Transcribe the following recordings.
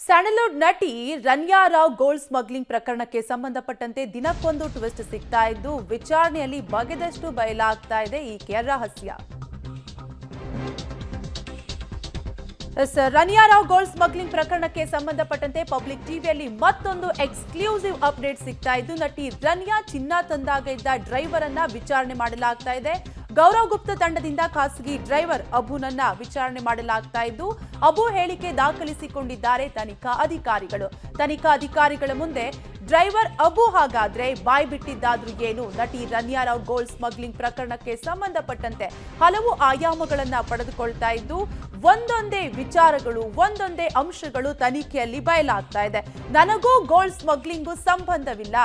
Sandalwood ನಟಿ Ranya Rao gold smuggling ಪ್ರಕರಣಕ್ಕೆ ಸಂಬಂಧಪಟ್ಟಂತೆ ದಿನಕ್ಕೊಂದು ಟ್ವಿಸ್ಟ್ ಸಿಗ್ತಾ ಇದ್ದು ವಿಚಾರಣೆಯಲ್ಲಿ ಬಗೆದಷ್ಟು ಬಯಲಾಗ್ತಾ ಇದೆ ಈಕೆಯ ರಹಸ್ಯ. ರನ್ಯಾ ರಾವ್ ಗೋಲ್ಡ್ ಸ್ಮಗ್ಲಿಂಗ್ ಪ್ರಕರಣಕ್ಕೆ ಸಂಬಂಧಪಟ್ಟಂತೆ ಪಬ್ಲಿಕ್ ಟಿವಿಯಲ್ಲಿ ಮತ್ತೊಂದು ಎಕ್ಸ್ಕ್ಲೂಸಿವ್ ಅಪ್ಡೇಟ್ ಸಿಗ್ತಾ ಇದ್ದು ನಟಿ ರನ್ಯಾ ಚಿನ್ನ ತಂದಾಗ ಇದ್ದ ಡ್ರೈವರ್ ಅನ್ನ ವಿಚಾರಣೆ ಮಾಡಲಾಗ್ತಾ ಇದೆ. ಗೌರವ್ ಗುಪ್ತಾ ತಂಡದಿಂದ ಖಾಸಗಿ ಡ್ರೈವರ್ ಅಬುನನ್ನ ವಿಚಾರಣೆ ಮಾಡಲಾಗ್ತಾ ಇದ್ದು ಅಬು ಹೇಳಿಕೆ ದಾಖಲಿಸಿಕೊಂಡಿದ್ದಾರೆ ತನಿಖಾ ಅಧಿಕಾರಿಗಳು. ತನಿಖಾ ಅಧಿಕಾರಿಗಳ ಮುಂದೆ ಡ್ರೈವರ್ ಅಬು ಹಾಗಾದ್ರೆ ಬಾಯ್ ಬಿಟ್ಟಿದ್ದಾದ್ರೂ ಏನು? ನಟಿ ರನ್ಯಾ ರಾವ್ ಗೋಲ್ಡ್ ಸ್ಮಗ್ಲಿಂಗ್ ಪ್ರಕರಣಕ್ಕೆ ಸಂಬಂಧಪಟ್ಟಂತೆ ಹಲವು ಆಯಾಮಗಳನ್ನ ಪಡೆದುಕೊಳ್ತಾ ಇದ್ದು ಒಂದೊಂದೇ ವಿಚಾರಗಳು ಒಂದೊಂದೇ ಅಂಶಗಳು ತನಿಖೆಯಲ್ಲಿ ಬಯಲಾಗ್ತಾ ಇದೆ. ನನಗೂ ಗೋಲ್ಡ್ ಸ್ಮಗ್ಲಿಂಗು ಸಂಬಂಧವಿಲ್ಲ,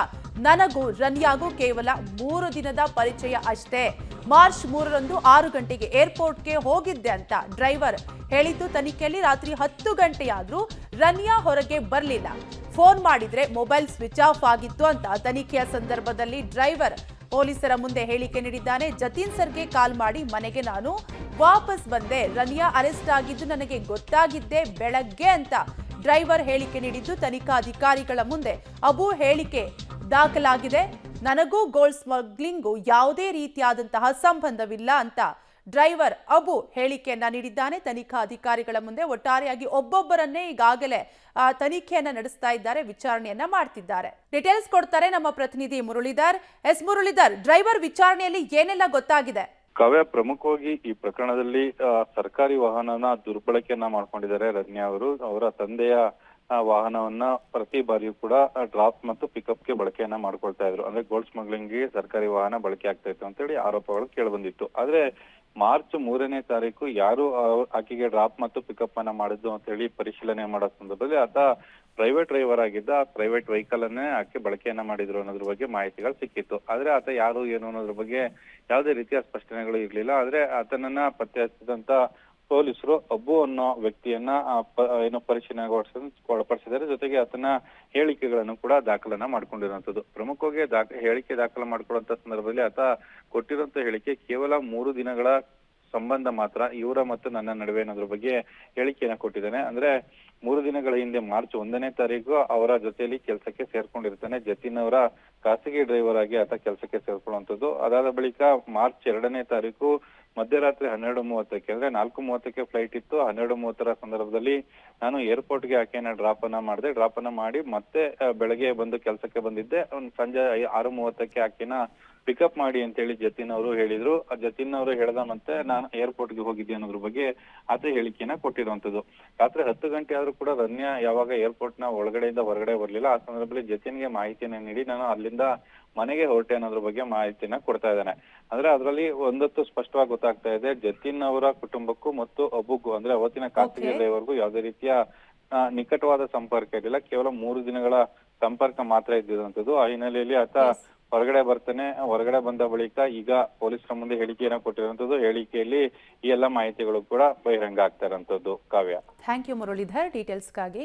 ನನಗೂ ರನ್ಯಾಗೂ ಕೇವಲ 3 ದಿನದ ಪರಿಚಯ ಅಷ್ಟೇ. ಮಾರ್ಚ್ 3ರಂದು 6 ಗಂಟೆಗೆ ಏರ್ಪೋರ್ಟ್ಗೆ ಹೋಗಿದ್ದೆ ಅಂತ ಡ್ರೈವರ್ ಹೇಳಿದ್ದು ತನಿಖೆಯಲ್ಲಿ ರಾತ್ರಿ 10 ಗಂಟೆಯಾದ್ರೂ ರನ್ಯಾ ಹೊರಗೆ ಬರಲಿಲ್ಲ. ಫೋನ್ ಮಾಡಿದ್ರೆ ಮೊಬೈಲ್ ಸ್ವಿಚ್ ಆಫ್ ಆಗಿತ್ತು ಅಂತ ತನಿಖೆಯ ಸಂದರ್ಭದಲ್ಲಿ ಡ್ರೈವರ್ ಪೊಲೀಸರ ಮುಂದೆ ಹೇಳಿಕೆ ನೀಡಿದ್ದಾನೆ. ಜತೀನ್ ಸರ್ಗೆ ಕಾಲ್ ಮಾಡಿ ಮನೆಗೆ ನಾನು ವಾಪಸ್ ಬಂದೆ, ರನ್ಯಾ ಅರೆಸ್ಟ್ ಆಗಿದ್ದು ನನಗೆ ಗೊತ್ತಾಗಿದ್ದೆ ಬೆಳಗ್ಗೆ ಅಂತ ಡ್ರೈವರ್ ಹೇಳಿಕೆ ನೀಡಿದ್ದು ತನಿಖಾ ಅಧಿಕಾರಿಗಳ ಮುಂದೆ ಅಬು ಹೇಳಿಕೆ ದಾಖಲಾಗಿದೆ. ನನಗೂ ಗೋಲ್ಡ್ ಸ್ಮಗ್ಲಿಂಗು ಯಾವುದೇ ರೀತಿಯಾದಂತಹ ಸಂಬಂಧವಿಲ್ಲ ಅಂತ ಡ್ರೈವರ್ ಅಬು ಹೇಳಿಕೆಯನ್ನ ನೀಡಿದ್ದಾನೆ. ತನಿಖಾ ಅಧಿಕಾರಿಗಳ ಮುಂದೆ ಒಟ್ಟಾರೆಯಾಗಿ ಒಬ್ಬೊಬ್ಬರನ್ನೇ ಈಗಾಗಲೇ ತನಿಖೆಯನ್ನ ನಡೆಸ್ತಾ ಇದ್ದಾರೆ, ವಿಚಾರಣೆಯನ್ನ ಮಾಡ್ತಿದ್ದಾರೆ. ಡೀಟೇಲ್ಸ್ ಕೊಡ್ತಾರೆ ನಮ್ಮ ಪ್ರತಿನಿಧಿ ಮುರಳೀಧರ್. ಮುರಳೀಧರ್, ಡ್ರೈವರ್ ವಿಚಾರಣೆಯಲ್ಲಿ ಏನೆಲ್ಲ ಗೊತ್ತಾಗಿದೆ? ಕಾವ್ಯ, ಪ್ರಮುಖವಾಗಿ ಈ ಪ್ರಕರಣದಲ್ಲಿ ಸರ್ಕಾರಿ ವಾಹನನ ದುರ್ಬಳಕೆಯನ್ನ ಮಾಡ್ಕೊಂಡಿದ್ದಾರೆ ರನ್ಯಾ ಅವರು. ಅವರ ತಂದೆಯ ವಾಹನವನ್ನ ಪ್ರತಿ ಬಾರಿಯೂ ಕೂಡ ಡ್ರಾಪ್ ಮತ್ತು ಪಿಕಪ್ಗೆ ಬಳಕೆಯನ್ನ ಮಾಡ್ಕೊಳ್ತಾ ಇದ್ರು. ಅಂದ್ರೆ ಗೋಲ್ಡ್ ಸ್ಮಗ್ಲಿಂಗ್ಗೆ ಸರ್ಕಾರಿ ವಾಹನ ಬಳಕೆ ಆಗ್ತಾ ಇತ್ತು ಅಂತೇಳಿ ಆರೋಪಗಳು ಕೇಳಿಬಂದಿತ್ತು. ಆದ್ರೆ ಮಾರ್ಚ್ 3ನೇ ತಾರೀಕು ಯಾರು ಆಕೆಗೆ ಡ್ರಾಪ್ ಮತ್ತು ಪಿಕಪ್ ಅನ್ನ ಮಾಡಿದ್ದು ಅಂತ ಹೇಳಿ ಪರಿಶೀಲನೆ ಮಾಡೋ ಸಂದರ್ಭದಲ್ಲಿ ಆತ ಪ್ರೈವೇಟ್ ಡ್ರೈವರ್ ಆಗಿದ್ದ. ಪ್ರೈವೇಟ್ ವೆಹಿಕಲ್ ಅನ್ನೇ ಆಕೆ ಬಳಕೆಯನ್ನ ಮಾಡಿದ್ರು ಅನ್ನೋದ್ರ ಬಗ್ಗೆ ಮಾಹಿತಿಗಳು ಸಿಕ್ಕಿತ್ತು. ಆದ್ರೆ ಆತ ಯಾರು ಏನು ಅನ್ನೋದ್ರ ಬಗ್ಗೆ ಯಾವುದೇ ರೀತಿಯ ಸ್ಪಷ್ಟನೆಗಳು ಇರ್ಲಿಲ್ಲ. ಆದ್ರೆ ಆತನನ್ನ ಪತ್ತೆ ಹಚ್ಚಿದಂತ ಪೊಲೀಸರು ಅಬ್ಬು ಅನ್ನೋ ವ್ಯಕ್ತಿಯನ್ನ ಏನು ಪರಿಶೀಲನೆಗೆ ಒಳಪಡಿಸಿದ್ದಾರೆ. ಜೊತೆಗೆ ಆತನ ಹೇಳಿಕೆಗಳನ್ನು ಕೂಡ ದಾಖಲನ್ನ ಮಾಡ್ಕೊಂಡಿರುವಂತದ್ದು. ಪ್ರಮುಖವಾಗಿ ಹೇಳಿಕೆ ದಾಖಲು ಮಾಡ್ಕೊಳ್ಳುವಂತ ಸಂದರ್ಭದಲ್ಲಿ ಆತ ಕೊಟ್ಟಿರುವಂತ ಹೇಳಿಕೆ ಕೇವಲ 3 ದಿನಗಳ ಸಂಬಂಧ ಮಾತ್ರ ಇವರ ಮತ್ತು ನನ್ನ ನಡುವೆ ಅನ್ನೋದ್ರ ಬಗ್ಗೆ ಹೇಳಿಕೆಯನ್ನ ಕೊಟ್ಟಿದ್ದಾನೆ. ಅಂದ್ರೆ 3 ದಿನಗಳ ಹಿಂದೆ ಮಾರ್ಚ್ 1ನೇ ತಾರೀಕು ಅವರ ಜೊತೆಯಲ್ಲಿ ಕೆಲಸಕ್ಕೆ ಸೇರ್ಕೊಂಡಿರ್ತಾನೆ. ಜತೀನ್ ಅವರ ಖಾಸಗಿ ಡ್ರೈವರ್ ಆಗಿ ಆತ ಕೆಲಸಕ್ಕೆ ಸೇರ್ಕೊಳ್ಳುವಂಥದ್ದು. ಅದಾದ ಬಳಿಕ ಮಾರ್ಚ್ 2ನೇ ತಾರೀಕು ಮಧ್ಯರಾತ್ರಿ 12:30ಕ್ಕೆ ಅಂದ್ರೆ 4:30ಕ್ಕೆ ಫ್ಲೈಟ್ ಇತ್ತು. 12:30ರ ಸಂದರ್ಭದಲ್ಲಿ ನಾನು ಏರ್ಪೋರ್ಟ್ಗೆ ಆಕೆಯನ್ನ ಡ್ರಾಪ್ ಅನ್ನ ಮಾಡಿ ಮತ್ತೆ ಬೆಳಗ್ಗೆ ಬಂದು ಕೆಲಸಕ್ಕೆ ಬಂದಿದ್ದೆ. ಸಂಜೆ 6:30ಕ್ಕೆ ಆಕೆನ ಪಿಕಪ್ ಮಾಡಿ ಅಂತ ಹೇಳಿ ಜತೀನ್ ಅವರು ಹೇಳಿದ್ರು. ಜತೀನ್ ಅವರು ಹೇಳ್ದ ಮತ್ತೆ ನಾನು ಏರ್ಪೋರ್ಟ್ಗೆ ಹೋಗಿದ್ದೆ ಅನ್ನೋದ್ರ ಬಗ್ಗೆ ಆತ ಹೇಳಿಕೆಯನ್ನ ಕೊಟ್ಟಿರುವಂತದ್ದು. ರಾತ್ರಿ 10 ಗಂಟೆ ಆದ್ರೂ ಕೂಡ ರನ್ಯಾ ಯಾವಾಗ ಏರ್ಪೋರ್ಟ್ ನ ಒಳಗಡೆಯಿಂದ ಹೊರಗಡೆ ಬರ್ಲಿಲ್ಲ. ಆ ಸಂದರ್ಭದಲ್ಲಿ ಜತೀನ್ಗೆ ಮಾಹಿತಿಯನ್ನ ನೀಡಿ ನಾನು ಅಲ್ಲಿಂದ ಮನೆಗೆ ಹೊರಟೆ ಅನ್ನೋದ್ರ ಬಗ್ಗೆ ಮಾಹಿತಿಯನ್ನ ಕೊಡ್ತಾ ಇದ್ದಾನೆ. ಅಂದ್ರೆ ಅದರಲ್ಲಿ ಒಂದೊತ್ತು ಸ್ಪಷ್ಟವಾಗಿ ಗೊತ್ತಾಗ್ತಾ ಇದೆ, ಜತೀನ್ ಅವರ ಕುಟುಂಬಕ್ಕೂ ಮತ್ತು ಅಬುಗೂ ಅಂದ್ರೆ ಅವತ್ತಿನ ಖಾಸಗಿ ಡ್ರೈವರ್ಗೂ ಯಾವುದೇ ರೀತಿಯ ನಿಕಟವಾದ ಸಂಪರ್ಕ ಇರಲಿಲ್ಲ. ಕೇವಲ 3 ದಿನಗಳ ಸಂಪರ್ಕ ಮಾತ್ರ ಇದ್ದಿರುವಂತದ್ದು. ಆ ಹಿನ್ನೆಲೆಯಲ್ಲಿ ಆತ ಹೊರಗಡೆ ಬರ್ತಾನೆ. ಹೊರಗಡೆ ಬಂದ ಬಳಿಕ ಈಗ ಪೊಲೀಸರ ಮುಂದೆ ಹೇಳಿಕೆಯನ್ನ ಕೊಟ್ಟಿರುವಂತದ್ದು. ಹೇಳಿಕೆಯಲ್ಲಿ ಈ ಎಲ್ಲ ಮಾಹಿತಿಗಳು ಕೂಡ ಬಹಿರಂಗ ಆಗ್ತಾ ಇರುವಂತದ್ದು. ಕಾವ್ಯ, ಥ್ಯಾಂಕ್ ಯು ಮುರಳೀಧರ್ ಡೀಟೇಲ್ಸ್ಗಾಗಿ.